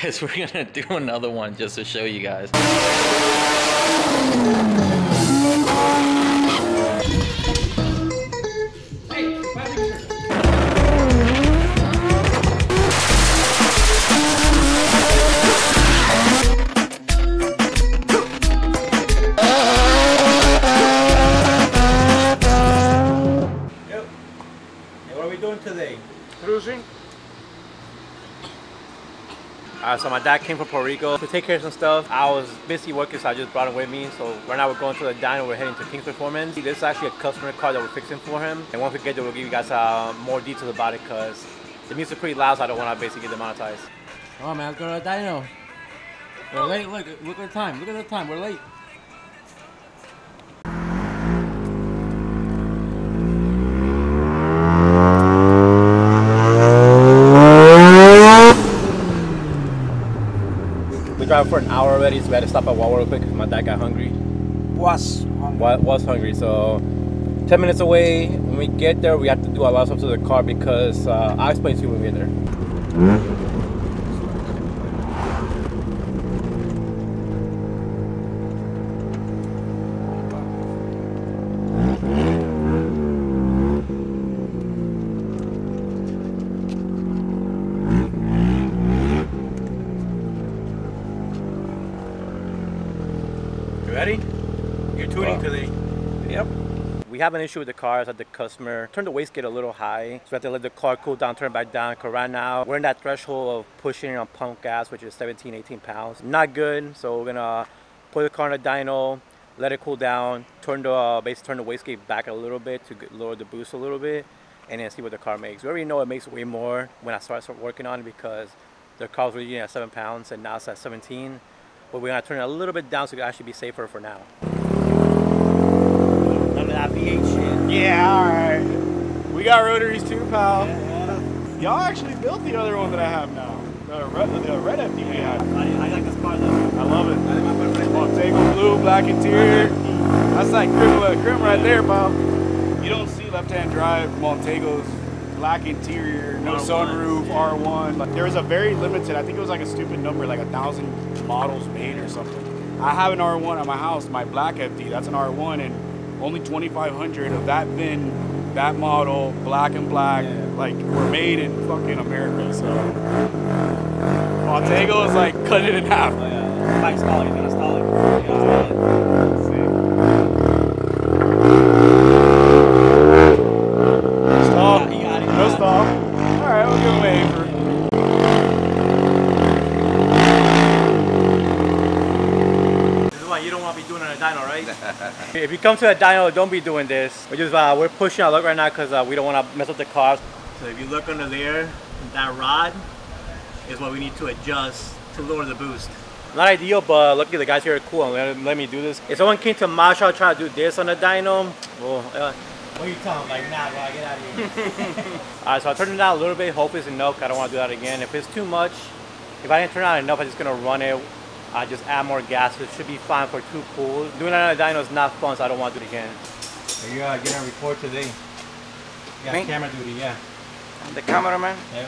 guys, we're gonna do another one just to show you guys. Today cruising. So my dad came from Puerto Rico to take care of some stuff. I was busy working, so I just brought him with me. So right now we're going to the dyno. We're heading to King's Performance. This is actually a customer car that we're fixing for him. And once we get there, we'll give you guys more details about it because the music's pretty loud, so I don't want to basically get demonetized. Come on, man, let's go to the dyno. We're late. Look at the time. Look at the time. We're late. We drive for an hour already, so we had to stop at Walmart real quick because my dad got hungry. Was hungry, so 10 minutes away. When we get there, we have to do a lot of stuff to the car because I'll explain to you when we get there. Ready? You're tuning today. Yep. We have an issue with the cars that the customer turned the wastegate a little high. So we have to let the car cool down, turn it back down. Because right now, we're in that threshold of pushing on pump gas, which is 17, 18 pounds. Not good. So we're going to put the car in a dyno, let it cool down, basically turn the wastegate back a little bit to lower the boost a little bit, and then see what the car makes. We already know it makes way more when I start working on it because the car was really at 7 pounds and now it's at 17. But we're going to turn it a little bit down so it can actually be safer for now. None of that V8 shit. Yeah, alright. We got rotaries too, pal. Yeah. Y'all actually built the other one that I have now. The red FD we had. I like this car though. I love it. Montego blue, black interior. That's like crim right there, pal. You don't see left-hand drive Montegos. Black interior, no sunroof, R1. Like, there was a very limited, I think it was like a stupid number, like 1,000 models made or something. I have an R1 at my house, my black FD, that's an R1, and only 2,500 of that VIN, that model, black and black, like were made in fucking America. So Montego is like cut it in half. Oh, yeah. Mike's calling, he's gonna stall it. No stop. Alright, we'll give away for. This is why you don't want to be doing it on a dyno, right? If you come to a dyno, don't be doing this. We're pushing our luck right now because we don't want to mess up the car. So if you look under there, that rod is what we need to adjust to lower the boost. Not ideal, but luckily the guys here are cool and let me do this. If someone came to my shop trying to do this on a dyno, well, what are you telling them? Like, nah, bro, get out of here. Alright, so I turned it down a little bit. Hopefully it's enough. I don't want to do that again. If it's too much, if I didn't turn it on enough, I'm just going to run it. I just add more gas. It should be fine for 2 pulls. Doing that on a dyno is not fun, so I don't want to do it again. So you're getting a report today. You got camera duty, yeah. The cameraman? Yeah.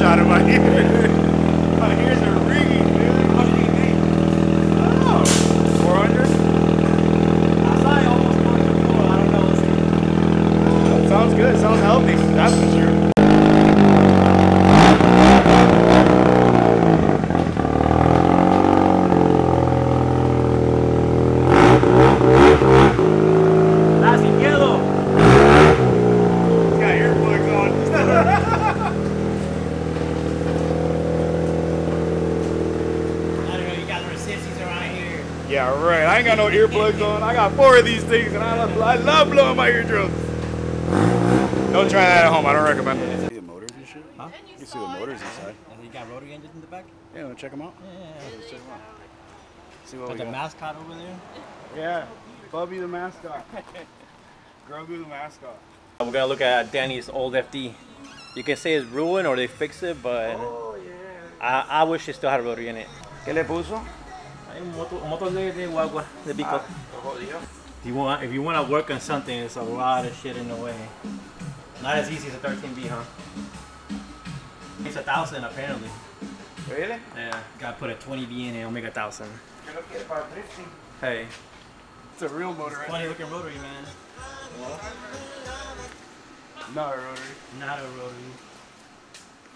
Earshot in my ear. My ears are ringing, dude. How much do you pay? I don't know. 400? I saw it almost going to 4. I don't know. Let's see. That sounds good. Sounds healthy. That's for sure. Yeah, right. I ain't got no earplugs on. I got 4 of these things, and I love blowing my eardrums. Don't try that at home. I don't recommend it. See the motors and shit? Huh? You can see the motors inside. You got rotary engines in the back? Yeah, wanna check them out? Yeah. Let's check them out. See what Got we the got. mascot over there? Yeah, Bubby the mascot. Grogu the mascot. We're gonna look at Danny's old FD. You can say it's ruined or they fixed it, but I wish it still had a rotary in it. ¿Qué le puso? Un motor de guagua, de pico. If you want to work on something, it's a lot of shit in the way. Not as easy as a 13B, huh? It's 1,000 apparently. Really? Yeah, gotta put a 20B in it, it'll make 1,000. Hey. It's a real motor right Funny looking rotary, man. Not a rotary. Not a rotary.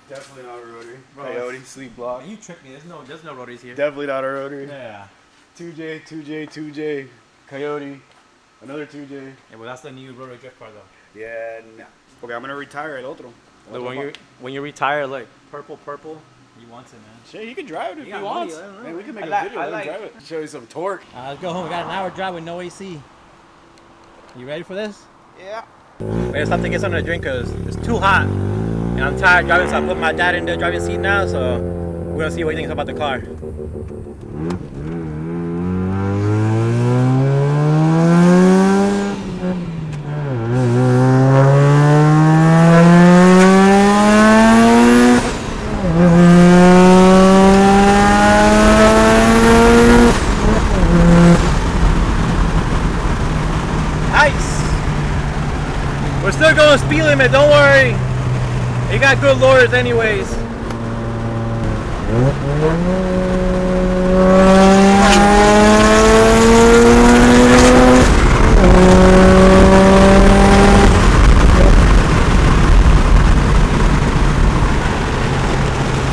Definitely not a rotary. Bro, Coyote, sleep block. Man, you tricked me. There's no rotaries here. Definitely not a rotary. Yeah. 2J, 2J, 2J. Coyote. Another 2J. Yeah, well, that's the new rotary drift car, though. Yeah, nah. Okay, I'm gonna retire el otro. Look, when you retire, like purple, you want it, man. Shit, he can drive it if You he got wants. money, I don't know. Man, we can make a video. Let him drive it. Show you some torque. Let's go home. We got an hour drive with no AC. You ready for this? Yeah. I gotta stop to get something to drink because it's too hot. And I'm tired driving, so I put my dad in the driving seat now, so we're gonna see what he thinks about the car. Nice! We're still going speed limit, don't worry. You got good lures anyways.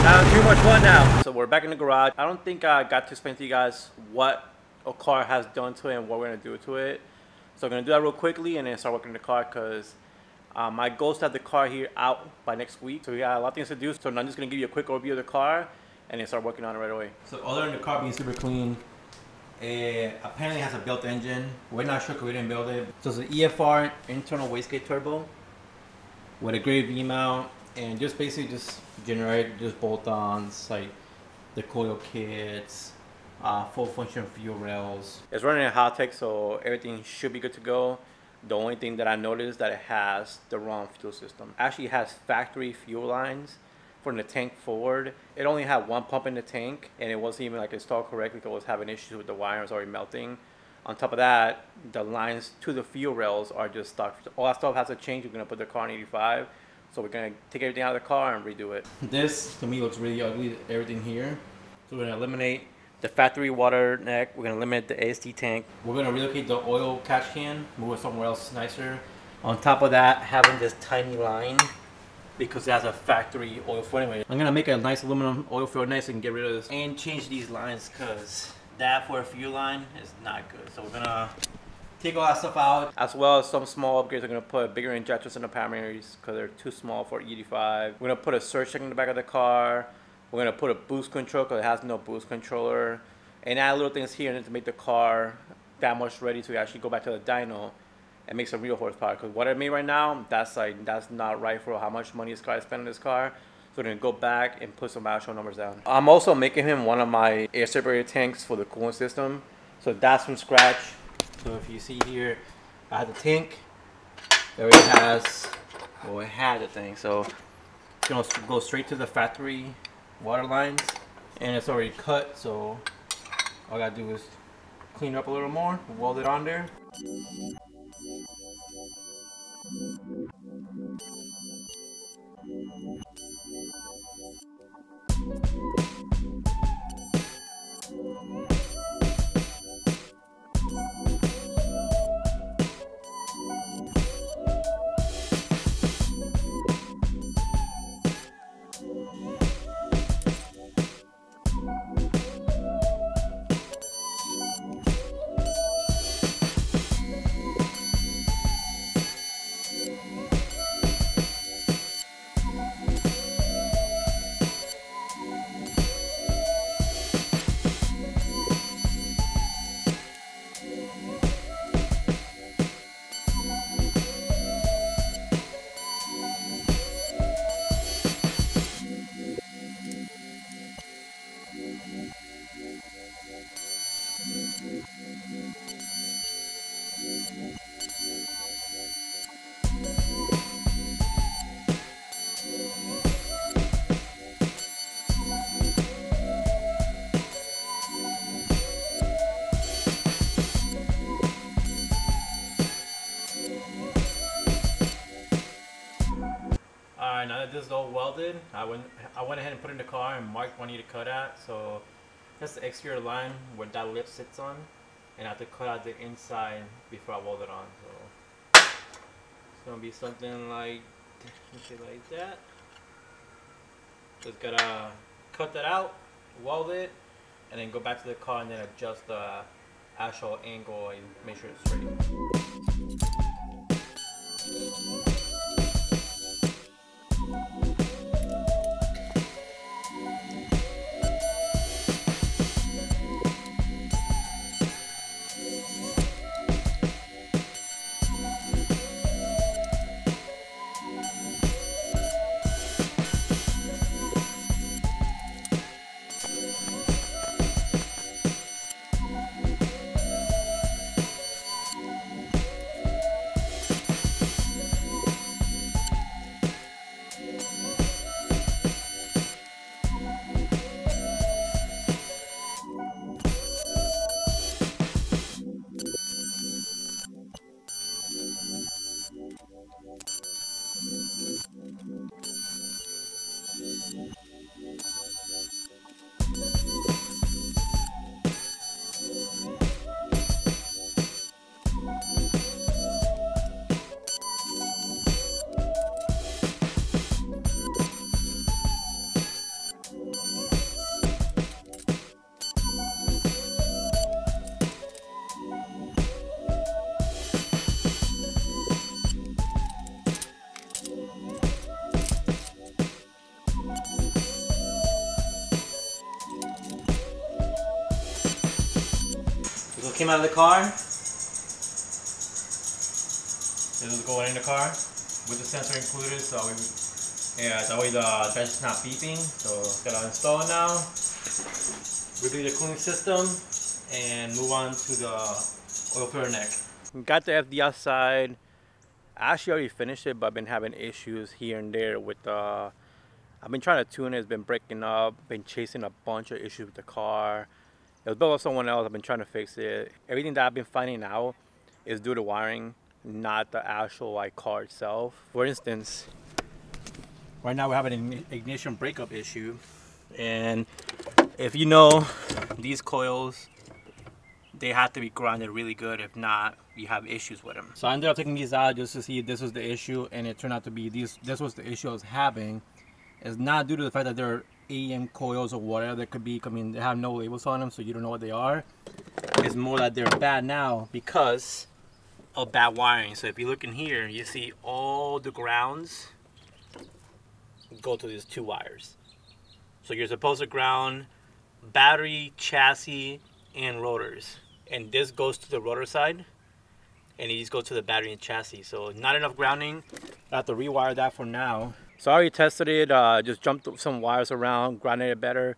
Having too much fun now. So we're back in the garage. I don't think I got to explain to you guys what a car has done to it and what we're gonna do to it. So I'm gonna do that real quickly and then start working on the car because my goal is to have the car here out by next week. So we got a lot of things to do. So I'm just gonna give you a quick overview of the car and then start working on it right away. So other than the car being super clean, it apparently has a built engine. We're not sure because we didn't build it. So it's an EFR internal wastegate turbo with a great V mount and just basically just generate just bolt-ons like the coil kits, full function fuel rails. It's running a hot tech, so everything should be good to go. The only thing that I noticed is that it has the wrong fuel system. Actually, it has factory fuel lines from the tank forward. It only had one pump in the tank, and it wasn't even like installed correctly because it was having issues with the wires already melting. On top of that, the lines to the fuel rails are just stuck. All that stuff has to change. We're gonna put the car in 85, so we're gonna take everything out of the car and redo it. This to me looks really ugly. Everything here, so we're gonna eliminate the factory water neck. We're gonna eliminate the AST tank. We're gonna relocate the oil catch can, move it somewhere else nicer. On top of that, having this tiny line because it has a factory oil fill anyway. I'm gonna make a nice aluminum oil fill nice and get rid of this and change these lines because that for a fuel line is not good. So we're gonna take all that stuff out, as well as some small upgrades. We're gonna put bigger injectors in the primaries because they're too small for E85. We're gonna put a surge check in the back of the car. We're gonna put a boost control because it has no boost controller, and add little things here to make the car that much ready to actually go back to the dyno and make some real horsepower. Because what I made right now, that's not right for how much money this car spent on this car. So we're gonna go back and put some actual numbers down. I'm also making him one of my air separator tanks for the coolant system. So that's from scratch. So if you see here, I have the tank. It already has, well, it had the thing. So it's gonna go straight to the factory water lines, and it's already cut. So all I gotta do is clean it up a little more, weld it on there. Alright, now that this is all welded, I went ahead and put it in the car and marked where I need to cut at. So that's the exterior line where that lip sits on, and I have to cut out the inside before I weld it on. So it's gonna be something like that. Just gotta cut that out, weld it, and then go back to the car and then adjust the actual angle and make sure it's straight. So it came out of the car. This is going in the car with the sensor included, so that way the bench is not beeping. So gotta install it now. Redo the cooling system and move on to the oil filter neck. Got the FD outside. I actually already finished it, but I've been having issues here and there with I've been trying to tune it. It's been breaking up. Been chasing a bunch of issues with the car. It was built by someone else. I've been trying to fix it. Everything that I've been finding out is due to wiring, not the actual car itself. For instance, right now we have an ignition breakup issue, and if you know, these coils, they have to be grounded really good. If not, you have issues with them. So I ended up taking these out just to see if this was the issue, and it turned out to be this was the issue I was having. It's not due to the fact that they're AEM coils or whatever they could be. I mean, they have no labels on them, so you don't know what they are. It's more that they're bad now because of bad wiring. So if you look in here, you see all the grounds go to these two wires. So you're supposed to ground battery, chassis, and rotors. And this goes to the rotor side, and these go to the battery and chassis. So not enough grounding. I have to rewire that for now. So I already tested it, just jumped some wires around, grounded it better,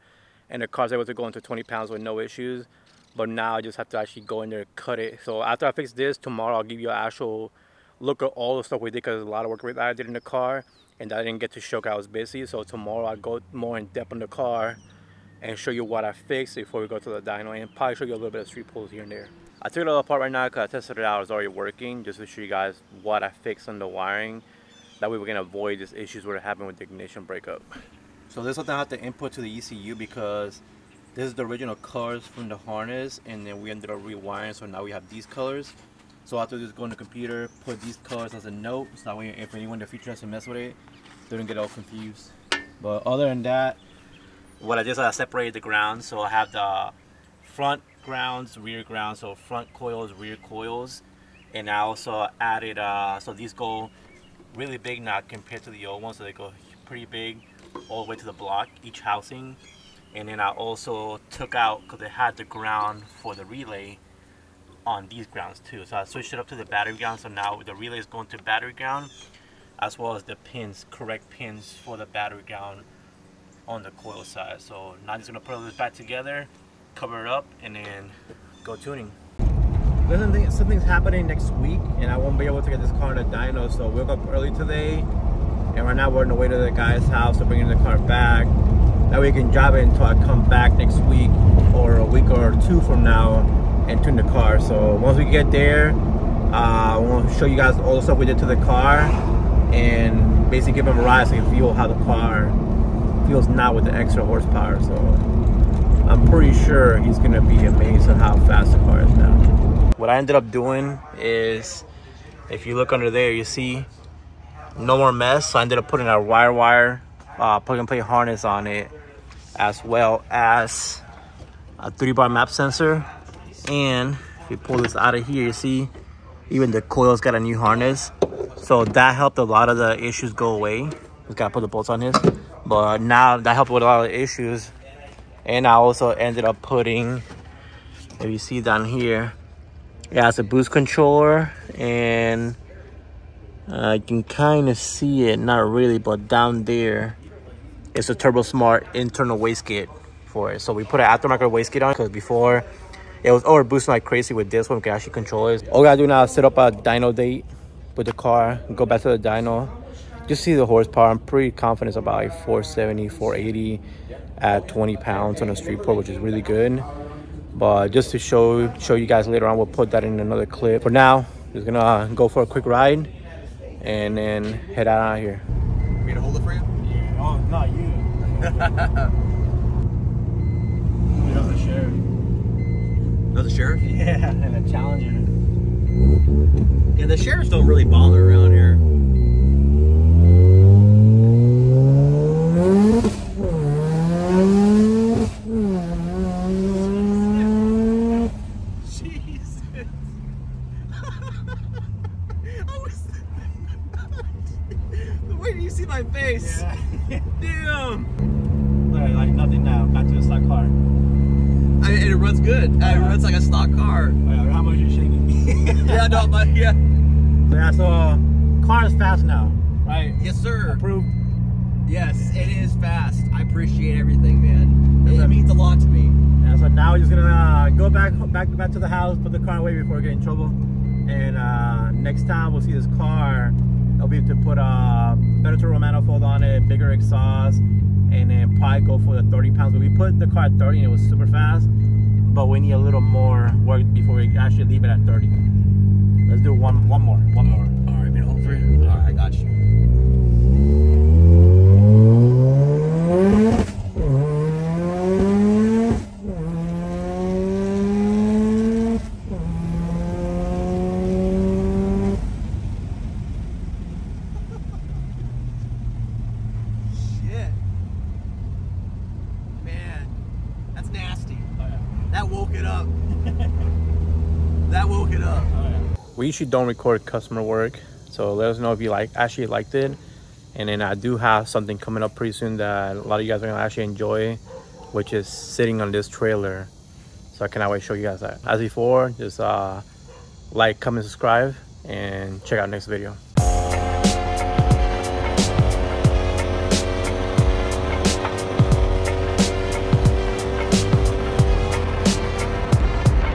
and the car's able to go into 20 pounds with no issues. But now I just have to actually go in there and cut it. So after I fix this, tomorrow I'll give you an actual look at all the stuff we did, because there's a lot of work that I did in the car, and I didn't get to show because I was busy. So tomorrow I'll go more in depth on the car and show you what I fixed before we go to the dyno, and probably show you a little bit of street pulls here and there. I took it all apart right now because I tested it out. It's already working, just to show you guys what I fixed on the wiring. That way we can avoid these issues that happen with the ignition breakup. So this is something I have to input to the ECU, because this is the original colors from the harness, and then we ended up rewiring, so now we have these colors. So I have to just go in the computer, put these colors as a note, so that way if anyone in the future has to mess with it, they don't get all confused. But other than that, what I did is I separated the grounds. So I have the front grounds, rear grounds, so front coils, rear coils, and I also added, so these go really big now compared to the old ones, so they go pretty big all the way to the block, each housing. And then I also took out, because it had the ground for the relay on these grounds too, so I switched it up to the battery ground. So now the relay is going to battery ground, as well as the pins, correct pins for the battery ground on the coil side. So now I'm just gonna put all this back together, cover it up, and then go tuning. Something's happening next week, and I won't be able to get this car in the dyno, so we woke up early today, and right now we're on the way to the guy's house to bring the car back. That way we can drive it until I come back next week, or a week or two from now, and tune the car. So once we get there, I want to show you guys all the stuff we did to the car, and basically give him a ride so you can feel how the car feels now with the extra horsepower. So I'm pretty sure he's gonna be amazed at how fast the car is now. What I ended up doing is, if you look under there, you see no more mess. So I ended up putting a wire plug and play harness on it, as well as a 3-bar map sensor. And if you pull this out of here, you see even the coil's got a new harness, so that helped a lot of the issues go away. Just gotta put the bolts on his, but now that helped with a lot of the issues. And I also ended up putting, if you see down here, it has a boost controller, and you can kind of see it, not really, but down there it's a Turbo Smart internal wastegate for it. So we put an aftermarket wastegate on, because before it was over boosting like crazy. With this one, we can actually control it. All we gotta do now is set up a dyno date with the car, go back to the dyno, just see the horsepower. I'm pretty confident it's about like 470, 480 at 20 pounds on a street port, which is really good. But just to show you guys later on, we'll put that in another clip. For now, just gonna go for a quick ride and then head out of here. You gonna hold it for you? Yeah. Oh, not you. You're the sheriff. No, the sheriff? Yeah, and a Challenger. Yeah, the sheriffs don't really bother around here. Jesus. Wait till you see my face. Yeah. Damn. Like nothing now. Back to the stock car. And it runs good. It runs like a stock car. How much you shaking? Yeah, no, but yeah. Yeah, so car is fast now, right? Yes, sir. Approved. Yes, it is fast. I appreciate everything, man. It means a lot to me. Yeah, so now we're just gonna go back to the house, put the car away before we get in trouble. And next time we'll see this car, I'll be able to put a better turbo manifold on it, bigger exhaust, and then probably go for the 30 pounds. But we put the car at 30 and it was super fast, but we need a little more work before we actually leave it at 30. Let's do one more. All right, man, hold for you. All right, I got you. Shit. Man, that's nasty. Oh, yeah. That woke it up. That woke it up. Oh, yeah. We usually don't record customer work, so let us know if you actually liked it. And then I do have something coming up pretty soon that a lot of you guys are gonna actually enjoy, which is sitting on this trailer. So I cannot wait to show you guys that. As before, just like, comment, subscribe, and check out next video.